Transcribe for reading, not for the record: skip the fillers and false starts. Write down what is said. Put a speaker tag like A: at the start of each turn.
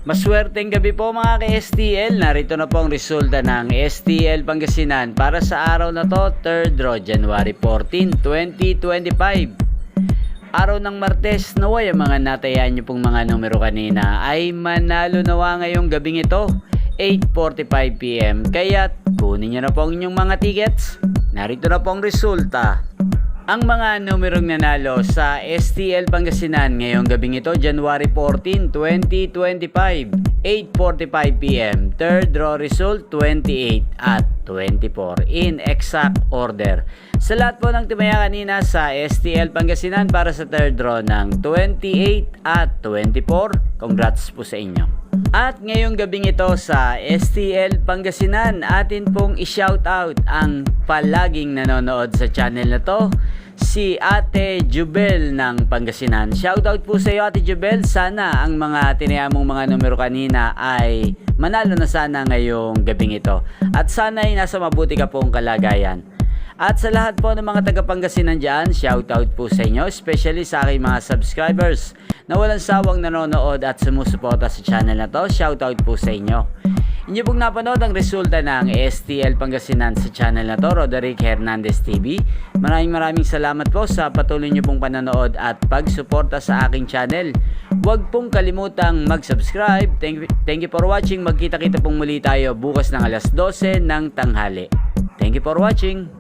A: Maswerteng gabi po mga ka-STL. Narito na po ang resulta ng STL Pangasinan para sa araw na to, 3rd draw, January 14, 2025. Araw ng Martes, naway ang mga natayaan nyo pong mga numero kanina ay manalo nawa ngayong gabing ito, 8:45 PM. Kaya kunin nyo na po ang inyong mga tickets. Narito na po ang resulta. Ang mga numerong nanalo sa STL Pangasinan ngayong gabing ito, January 14, 2025, 8:45 PM. Third draw result, 28 at 24 in exact order. Sa lahat po ng timaya kanina sa STL Pangasinan para sa third draw ng 28 at 24, congrats po sa inyo. At ngayong gabing ito sa STL Pangasinan, atin pong i-shoutout ang palaging nanonood sa channel na to, si Ate Jubel ng Pangasinan. Shoutout po sa iyo, Ate Jubel. Sana ang mga tinaya mong mga numero kanina ay manalo na sana ngayong gabing ito. At sana ay nasa mabuti ka pong kalagayan. At sa lahat po ng mga taga-Pangasinan dyan, shoutout po sa inyo, especially sa aking mga subscribers na walang sawang nanonood at sumusuporta sa channel na to. Shoutout po sa inyo. Inyo pong napanood ang resulta ng STL Pangasinan sa channel na to, Roderick Hernandez TV. Maraming salamat po sa patuloy nyo pong panonood at pagsuporta sa aking channel. Huwag pong kalimutang mag-subscribe. Thank you for watching. Magkita-kita pong muli tayo bukas ng alas 12 ng tanghali. Thank you for watching.